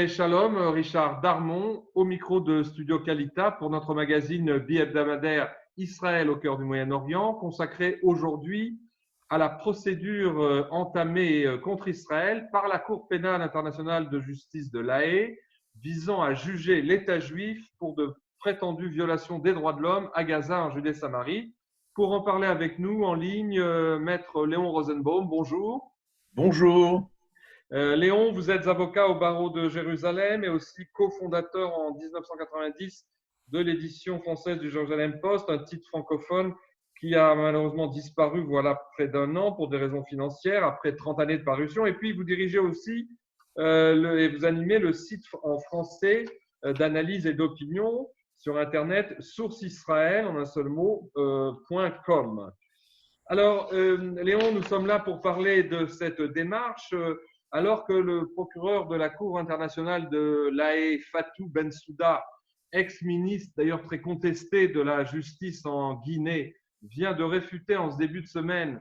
Shalom, Richard Darmon, au micro de Studio Kalita pour notre magazine bi-hebdomadaire Israël au cœur du Moyen-Orient, consacré aujourd'hui à la procédure entamée contre Israël par la Cour pénale internationale de justice de l'Haye, visant à juger l'État juif pour de prétendues violations des droits de l'homme à Gaza, en Judée-Samarie. Pour en parler avec nous en ligne, Maître Léon Rosenbaum, bonjour. Bonjour. Léon, vous êtes avocat au barreau de Jérusalem et aussi cofondateur en 1990 de l'édition française du Jérusalem Post, un titre francophone qui a malheureusement disparu voilà près d'un an pour des raisons financières, après 30 années de parution. Et puis, vous dirigez aussi et vous animez le site en français d'analyse et d'opinion sur Internet, Source Israël, en un seul mot, .com. Alors, Léon, nous sommes là pour parler de cette démarche. Alors que le procureur de la Cour internationale de l'Haye, Fatou Bensouda, ex-ministre d'ailleurs très contesté de la justice en Guinée, vient de réfuter en ce début de semaine,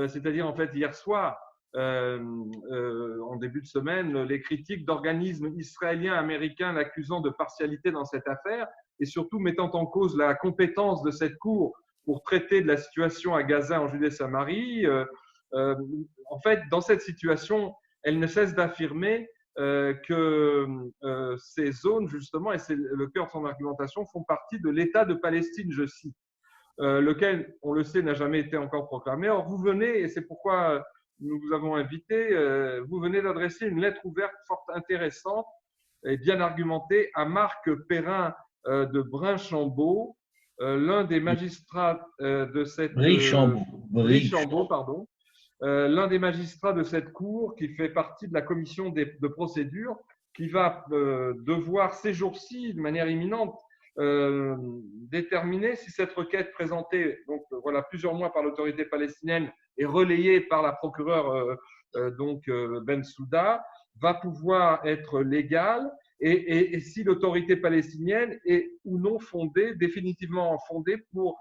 c'est-à-dire en fait hier soir, en début de semaine, les critiques d'organismes israéliens, américains l'accusant de partialité dans cette affaire et surtout mettant en cause la compétence de cette Cour pour traiter de la situation à Gaza en Judée-Samarie. En fait, dans cette situation, elle ne cesse d'affirmer que ces zones, justement, et c'est le cœur de son argumentation, font partie de l'État de Palestine, je cite, lequel, on le sait, n'a jamais été encore proclamé. Or, vous venez, et c'est pourquoi nous vous avons invité, vous venez d'adresser une lettre ouverte fort intéressante et bien argumentée à Marc Perrin de Brinchambault, l'un des magistrats de cette… Brichambault, pardon. L'un des magistrats de cette cour qui fait partie de la commission de procédure qui va devoir ces jours-ci, de manière imminente, déterminer si cette requête présentée donc voilà plusieurs mois par l'autorité palestinienne et relayée par la procureure Bensouda va pouvoir être légale et si l'autorité palestinienne est ou non fondée, définitivement fondée pour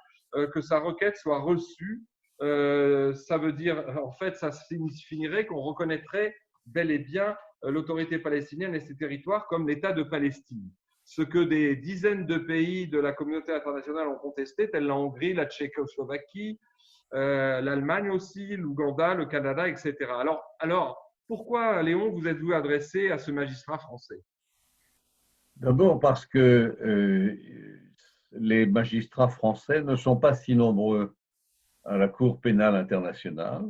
que sa requête soit reçue. Ça veut dire, en fait, ça signifierait qu'on reconnaîtrait bel et bien l'autorité palestinienne et ses territoires comme l'État de Palestine. Ce que des dizaines de pays de la communauté internationale ont contesté, tels la Hongrie, la Tchécoslovaquie, l'Allemagne aussi, l'Ouganda, le Canada, etc. Alors, pourquoi, Léon, vous êtes-vous adressé à ce magistrat français? D'abord parce que les magistrats français ne sont pas si nombreux à la Cour pénale internationale,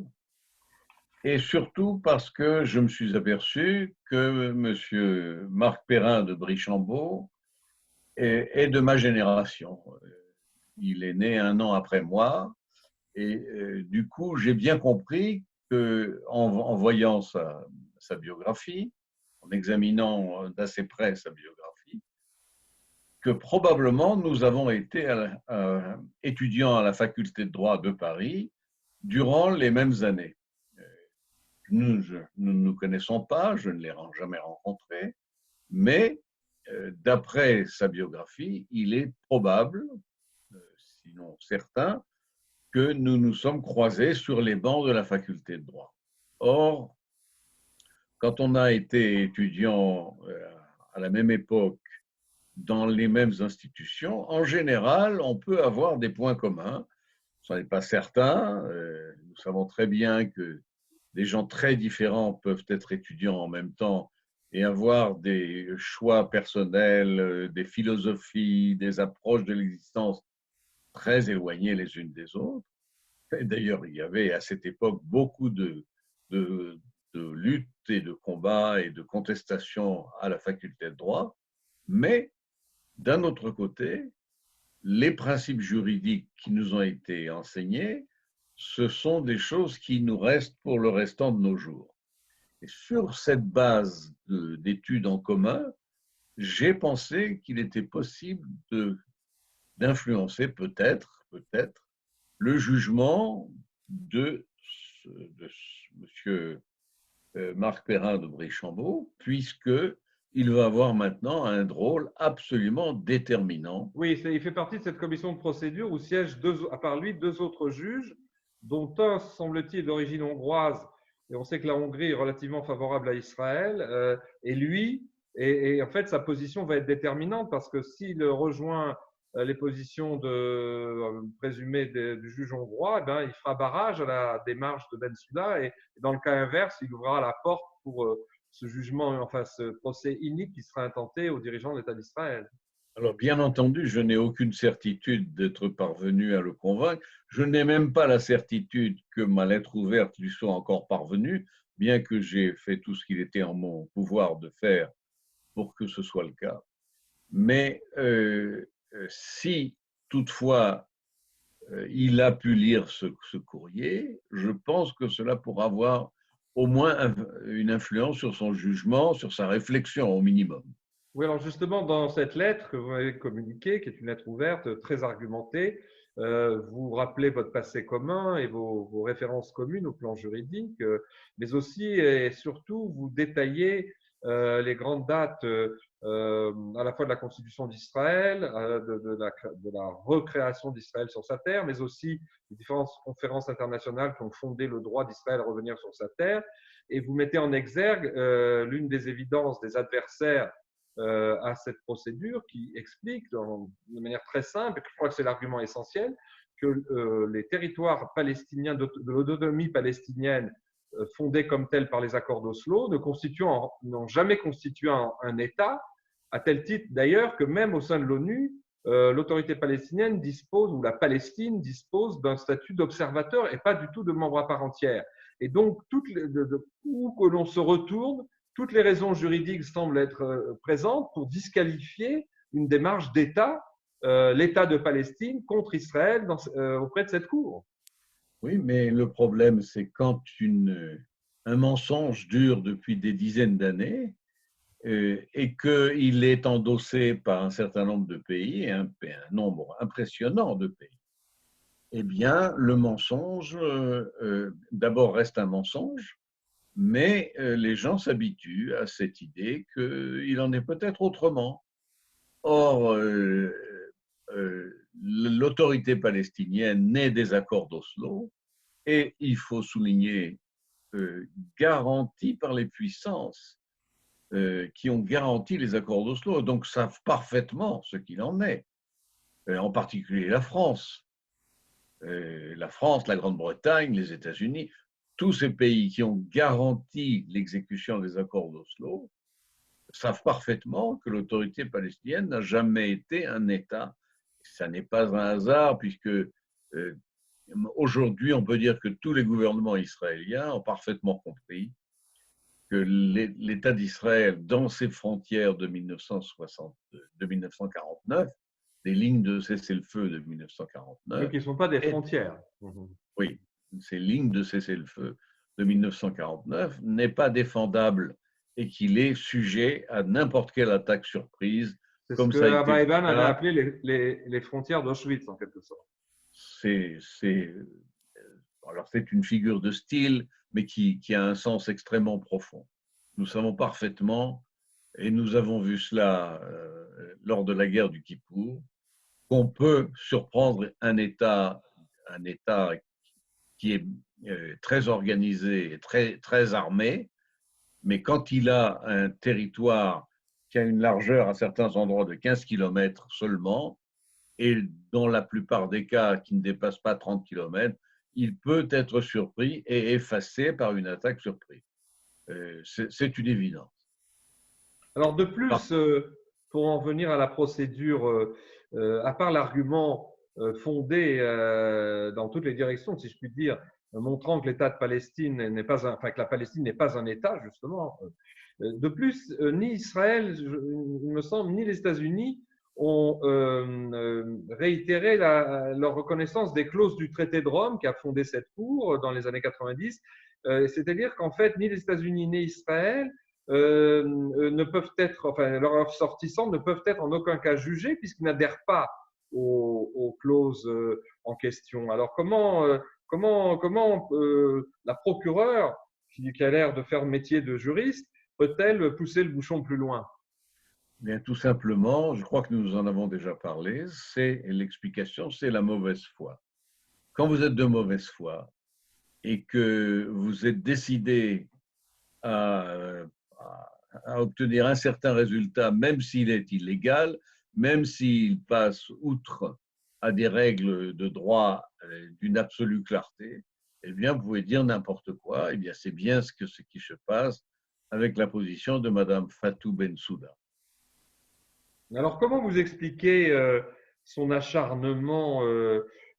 et surtout parce que je me suis aperçu que M. Marc Perrin de Brichambault est de ma génération. Il est né un an après moi, et du coup, j'ai bien compris qu'en voyant sa biographie, en examinant d'assez près sa biographie, que probablement nous avons été étudiants à la faculté de droit de Paris durant les mêmes années. Nous ne nous connaissons pas, je ne l'ai jamais rencontré, mais d'après sa biographie, il est probable, sinon certain, que nous nous sommes croisés sur les bancs de la faculté de droit. Or, quand on a été étudiant à la même époque dans les mêmes institutions, en général, on peut avoir des points communs. Ce n'est pas certain. Nous savons très bien que des gens très différents peuvent être étudiants en même temps et avoir des choix personnels, des philosophies, des approches de l'existence très éloignées les unes des autres. D'ailleurs, il y avait à cette époque beaucoup de luttes et de combats et de contestations à la faculté de droit, mais d'un autre côté, les principes juridiques qui nous ont été enseignés, ce sont des choses qui nous restent pour le restant de nos jours. Et sur cette base d'études en commun, j'ai pensé qu'il était possible d'influencer peut-être le jugement de M. Marc Perrin de Brichambault, puisqu'il va avoir maintenant un rôle absolument déterminant. Oui, il fait partie de cette commission de procédure où siègent à part lui deux autres juges, dont un, semble-t-il, d'origine hongroise, et on sait que la Hongrie est relativement favorable à Israël, et lui, Et en fait, sa position va être déterminante parce que s'il rejoint les positions présumées du juge hongrois, eh ben, il fera barrage à la démarche de Bensuda et dans le cas inverse, il ouvrira la porte pour ce jugement, enfin ce procès inique qui sera intenté aux dirigeants de l'État d'Israël. Alors, bien entendu, je n'ai aucune certitude d'être parvenu à le convaincre. Je n'ai même pas la certitude que ma lettre ouverte lui soit encore parvenue, bien que j'ai fait tout ce qu'il était en mon pouvoir de faire pour que ce soit le cas. Mais si toutefois il a pu lire ce courrier, je pense que cela pourra avoir au moins une influence sur son jugement, sur sa réflexion au minimum. Oui, alors justement, dans cette lettre que vous m'avez communiquée, qui est une lettre ouverte, très argumentée, vous rappelez votre passé commun et vos références communes au plan juridique, mais aussi et surtout, vous détaillez les grandes dates à la fois de la constitution d'Israël, de la recréation d'Israël sur sa terre, mais aussi les différentes conférences internationales qui ont fondé le droit d'Israël à revenir sur sa terre. Et vous mettez en exergue l'une des évidences des adversaires à cette procédure qui explique de manière très simple, et je crois que c'est l'argument essentiel, que les territoires palestiniens de l'autonomie palestinienne fondés comme tels par les accords d'Oslo n'ont jamais constitué un État, à tel titre d'ailleurs que même au sein de l'ONU, l'autorité palestinienne dispose, ou la Palestine dispose d'un statut d'observateur et pas du tout de membre à part entière. Et donc, où que l'on se retourne, toutes les raisons juridiques semblent être présentes pour disqualifier une démarche d'État, l'État de Palestine contre Israël auprès de cette Cour. Oui, mais le problème, c'est quand un mensonge dure depuis des dizaines d'années et qu'il est endossé par un certain nombre de pays, un nombre impressionnant de pays, eh bien, le mensonge, d'abord, reste un mensonge, mais les gens s'habituent à cette idée qu'il en est peut-être autrement. Or, l'autorité palestinienne naît des accords d'Oslo et il faut souligner garantie par les puissances qui ont garanti les accords d'Oslo, donc savent parfaitement ce qu'il en est, en particulier la France. La France, la Grande-Bretagne, les États-Unis, tous ces pays qui ont garanti l'exécution des accords d'Oslo savent parfaitement que l'autorité palestinienne n'a jamais été un État. Ça n'est pas un hasard puisque aujourd'hui, on peut dire que tous les gouvernements israéliens ont parfaitement compris que l'État d'Israël, dans ses frontières de 1949, des lignes de cessez-le-feu de 1949. Mais qui ne sont pas des frontières. Oui, ces lignes de cessez-le-feu de 1949 n'est pas défendable et qu'il est sujet à n'importe quelle attaque surprise. C'est ce que Abba Eban avait appelé les frontières d'Auschwitz, en quelque sorte. Alors, c'est une figure de style, mais qui a un sens extrêmement profond. Nous savons parfaitement, et nous avons vu cela lors de la guerre du Kippour, qu'on peut surprendre un État qui est très organisé et très armé, mais quand il a un territoire qui a une largeur à certains endroits de 15 km seulement, et dans la plupart des cas qui ne dépassent pas 30 km, il peut être surpris et effacé par une attaque surprise. C'est une évidence. Alors de plus, pour en venir à la procédure, à part l'argument fondé dans toutes les directions, si je puis dire, montrant que l'État de Palestine n'est pas que la Palestine n'est pas un État, justement. De plus, ni Israël, il me semble, ni les États-Unis ont réitéré leur reconnaissance des clauses du traité de Rome qui a fondé cette Cour dans les années 90. C'est-à-dire qu'en fait, ni les États-Unis ni Israël ne peuvent être, enfin, leurs ressortissants ne peuvent être en aucun cas jugés puisqu'ils n'adhèrent pas aux clauses en question. Alors, comment la procureure, qui a l'air de faire le métier de juriste, peut-elle pousser le bouchon plus loin? Bien, tout simplement, je crois que nous en avons déjà parlé, c'est l'explication, c'est la mauvaise foi. Quand vous êtes de mauvaise foi et que vous êtes décidé à à obtenir un certain résultat, même s'il est illégal, même s'il passe outre à des règles de droit d'une absolue clarté, eh bien, vous pouvez dire n'importe quoi. Eh bien, c'est bien ce qui se passe avec la position de Madame Fatou Bensouda. Alors, comment vous expliquez son acharnement,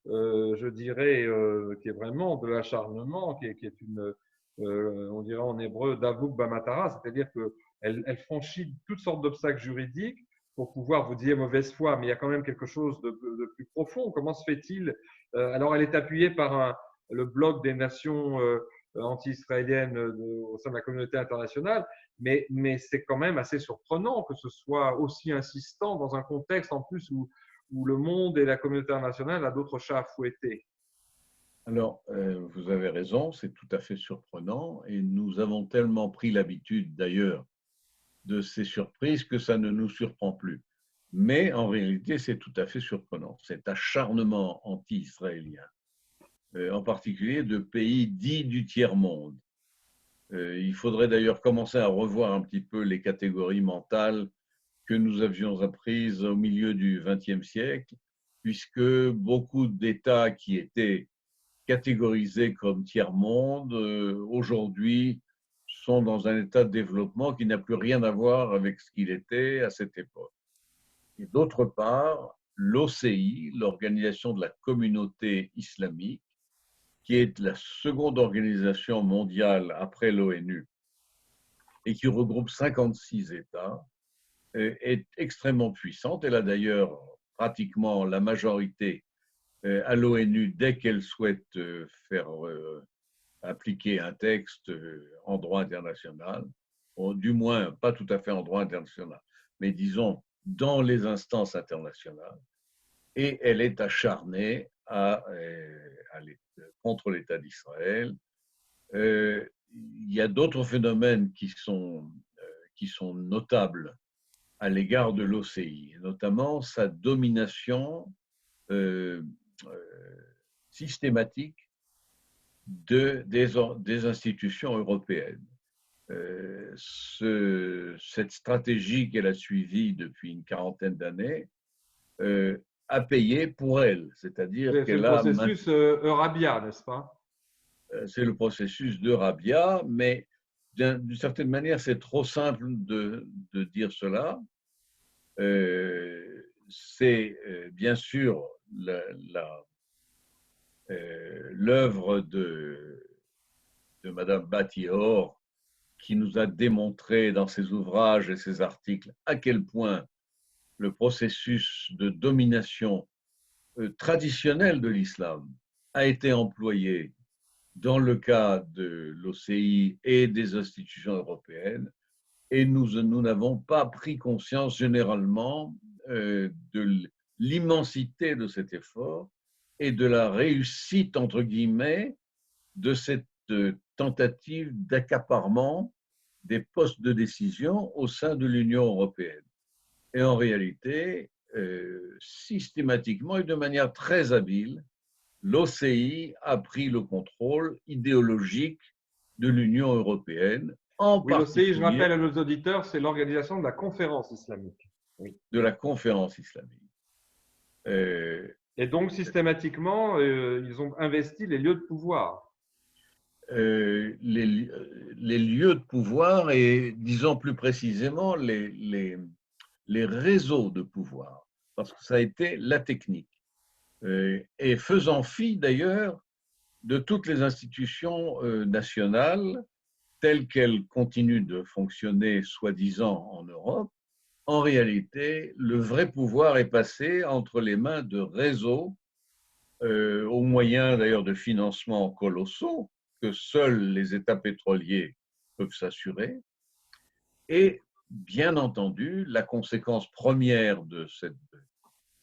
je dirais, qui est vraiment de l'acharnement, qui est une, on dirait en hébreu, Davuk Bamatara, c'est-à-dire qu'elle franchit toutes sortes d'obstacles juridiques pour pouvoir, vous disiez mauvaise foi, mais il y a quand même quelque chose de plus profond. Comment se fait-il alors, elle est appuyée par le bloc des nations anti-israéliennes au sein de la communauté internationale, mais c'est quand même assez surprenant que ce soit aussi insistant dans un contexte en plus où le monde et la communauté internationale a d'autres chats à fouetter. Alors, vous avez raison, c'est tout à fait surprenant et nous avons tellement pris l'habitude d'ailleurs de ces surprises que ça ne nous surprend plus. Mais en réalité, c'est tout à fait surprenant. Cet acharnement anti-israélien, en particulier de pays dits du tiers-monde. Il faudrait d'ailleurs commencer à revoir un petit peu les catégories mentales que nous avions apprises au milieu du XXe siècle, puisque beaucoup d'États qui étaient catégorisés comme tiers-monde, aujourd'hui, sont dans un état de développement qui n'a plus rien à voir avec ce qu'il était à cette époque. Et d'autre part, l'OCI, l'Organisation de la Communauté islamique, qui est la seconde organisation mondiale après l'ONU et qui regroupe 56 États, est extrêmement puissante. Elle a d'ailleurs pratiquement la majorité à l'ONU dès qu'elle souhaite faire appliquer un texte en droit international, ou du moins pas tout à fait en droit international, mais disons dans les instances internationales, et elle est acharnée contre l'État d'Israël. Il y a d'autres phénomènes qui sont notables à l'égard de l'OCI, notamment sa domination euh, systématique des institutions européennes. Cette stratégie qu'elle a suivie depuis une quarantaine d'années a payé pour elle, c'est-à-dire C'est le qu'elle a processus Eurabia, n'est-ce pas? c'est le processus de Rabia, mais d'une certaine manière, c'est trop simple de dire cela. C'est bien sûr l'œuvre de Madame Batior qui nous a démontré dans ses ouvrages et ses articles à quel point le processus de domination traditionnel de l'islam a été employé dans le cas de l'OCI et des institutions européennes, et nous n'avons pas pris conscience généralement de l'immensité de cet effort et de la réussite, entre guillemets, de cette tentative d'accaparement des postes de décision au sein de l'Union européenne. Et en réalité, systématiquement et de manière très habile, l'OCI a pris le contrôle idéologique de l'Union européenne, en Oui, l'OCI, je particulier rappelle à nos auditeurs, c'est l'organisation de la conférence islamique. Oui. de la conférence islamique. Et donc, systématiquement, ils ont investi les lieux de pouvoir. Les lieux de pouvoir et, disons plus précisément, les réseaux de pouvoir, parce que ça a été la technique. Et faisant fi d'ailleurs de toutes les institutions nationales telles qu'elles continuent de fonctionner soi-disant en Europe, en réalité, le vrai pouvoir est passé entre les mains de réseaux, au moyen d'ailleurs de financements colossaux que seuls les États pétroliers peuvent s'assurer. Et bien entendu, la conséquence première de cet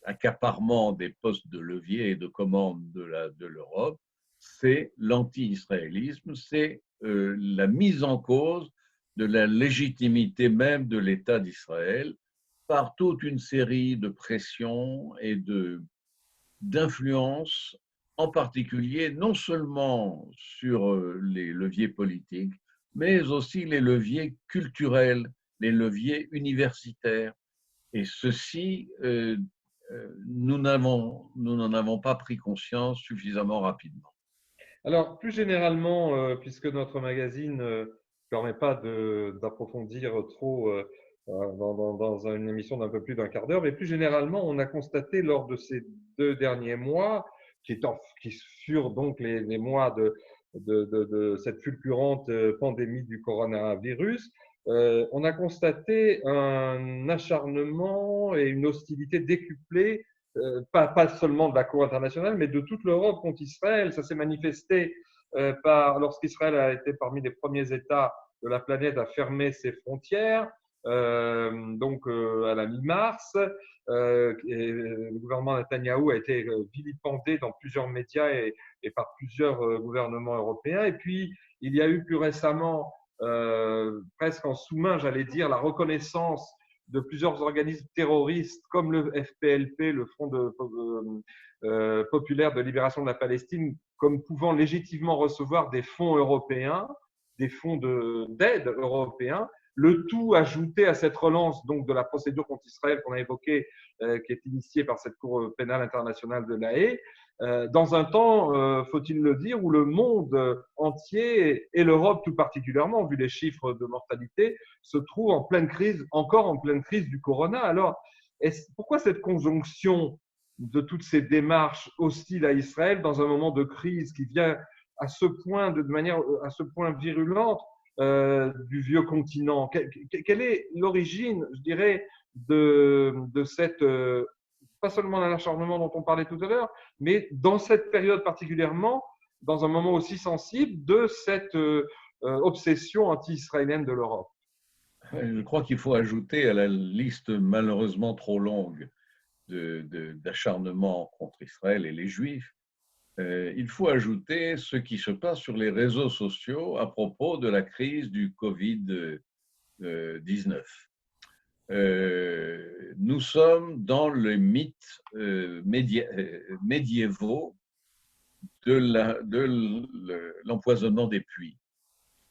accaparement des postes de levier et de commande de l'Europe, c'est l'anti-israélisme, c'est la mise en cause de la légitimité même de l'État d'Israël par toute une série de pressions et d'influences, en particulier non seulement sur les leviers politiques, mais aussi les leviers culturels les leviers universitaires. Et ceci, nous n'en avons pas pris conscience suffisamment rapidement. Alors, plus généralement, puisque notre magazine ne permet pas d'approfondir trop dans une émission d'un peu plus d'un quart d'heure, mais plus généralement, on a constaté lors de ces 2 derniers mois, qui furent donc les mois de cette fulgurante pandémie du coronavirus, on a constaté un acharnement et une hostilité décuplée, pas seulement de la Cour internationale, mais de toute l'Europe contre Israël. Ça s'est manifesté lorsqu'Israël a été parmi les premiers États de la planète à fermer ses frontières, donc à la mi-mars. Le gouvernement Netanyahou a été vilipendé dans plusieurs médias et par plusieurs gouvernements européens. Et puis, il y a eu plus récemment, presque en sous-main, j'allais dire, la reconnaissance de plusieurs organismes terroristes comme le FPLP, le Front populaire de libération de la Palestine, comme pouvant légitimement recevoir des fonds européens, des fonds d'aide européens. Le tout ajouté à cette relance donc, de la procédure contre Israël qu'on a évoquée, qui est initiée par cette Cour pénale internationale de La Haye, dans un temps, faut-il le dire, où le monde entier et l'Europe tout particulièrement, vu les chiffres de mortalité, se trouve en pleine crise, encore en pleine crise du corona. Alors, pourquoi cette conjonction de toutes ces démarches hostiles à Israël dans un moment de crise qui vient à ce point, de manière à ce point virulente du vieux continent? Quelle est l'origine, je dirais, de cette pas seulement dans l'acharnement dont on parlait tout à l'heure, mais dans cette période particulièrement, dans un moment aussi sensible, de cette obsession anti-israélienne de l'Europe? Je crois qu'il faut ajouter à la liste malheureusement trop longue d'acharnement contre Israël et les Juifs, il faut ajouter ce qui se passe sur les réseaux sociaux à propos de la crise du Covid-19. Nous sommes dans les mythes médiévaux de l'empoisonnement des puits.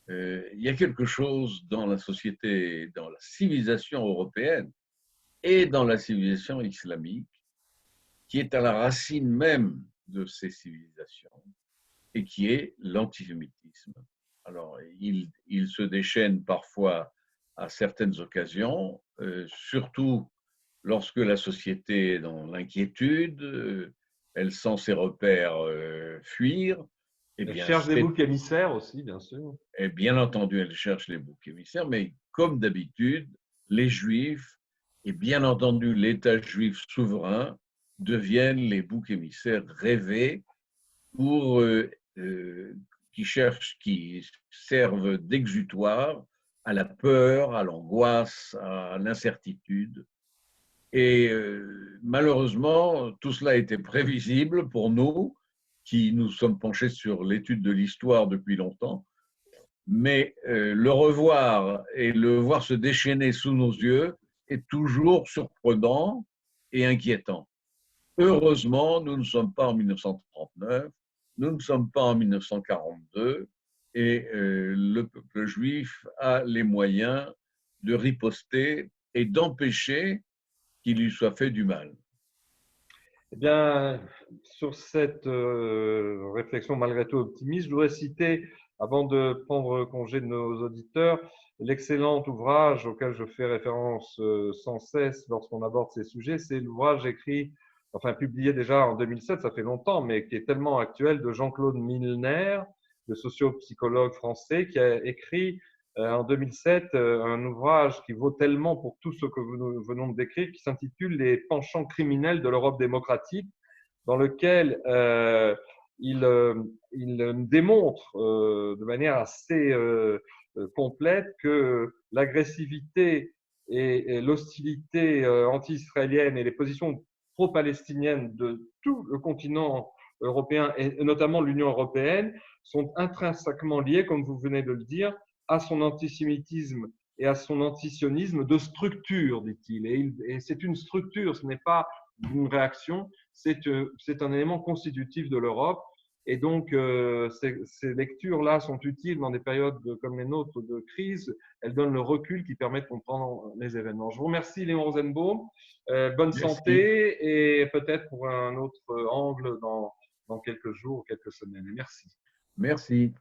Il y a quelque chose dans la société, dans la civilisation européenne et dans la civilisation islamique qui est à la racine même de ces civilisations et qui est l'antisémitisme. Alors, il se déchaîne parfois à certaines occasions, surtout lorsque la société est dans l'inquiétude, elle sent ses repères fuir. Elle cherche des boucs émissaires aussi, bien sûr. Et bien entendu, elle cherche les boucs émissaires, mais comme d'habitude, les Juifs et bien entendu l'État juif souverain deviennent les boucs émissaires rêvés qui servent d'exutoire à la peur, à l'angoisse, à l'incertitude. Et malheureusement, tout cela était prévisible pour nous, qui nous sommes penchés sur l'étude de l'histoire depuis longtemps. Mais le revoir et le voir se déchaîner sous nos yeux est toujours surprenant et inquiétant. Heureusement, nous ne sommes pas en 1939, nous ne sommes pas en 1942, et le peuple juif a les moyens de riposter et d'empêcher qu'il lui soit fait du mal. Eh bien, sur cette réflexion malgré tout optimiste, je voudrais citer, avant de prendre congé de nos auditeurs, l'excellent ouvrage auquel je fais référence sans cesse lorsqu'on aborde ces sujets. C'est l'ouvrage publié déjà en 2007, ça fait longtemps, mais qui est tellement actuel, de Jean-Claude Milner, le sociopsychologue français, qui a écrit en 2007 un ouvrage qui vaut tellement pour tout ce que nous venons de décrire, qui s'intitule « Les penchants criminels de l'Europe démocratique », dans lequel il démontre de manière assez complète que l'agressivité et l'hostilité anti-israélienne et les positions pro-palestiniennes de tout le continent européen et notamment l'Union européenne sont intrinsèquement liées, comme vous venez de le dire, à son antisémitisme et à son antisionisme de structure, dit-il. Et c'est une structure, ce n'est pas une réaction, c'est un élément constitutif de l'Europe. Et donc, ces lectures-là sont utiles dans des périodes comme les nôtres de crise. Elles donnent le recul qui permet de comprendre les événements. Je vous remercie, Léon Rosenbaum. Bonne Merci. santé et peut-être pour un autre angle dans quelques jours, quelques semaines. Merci. Merci.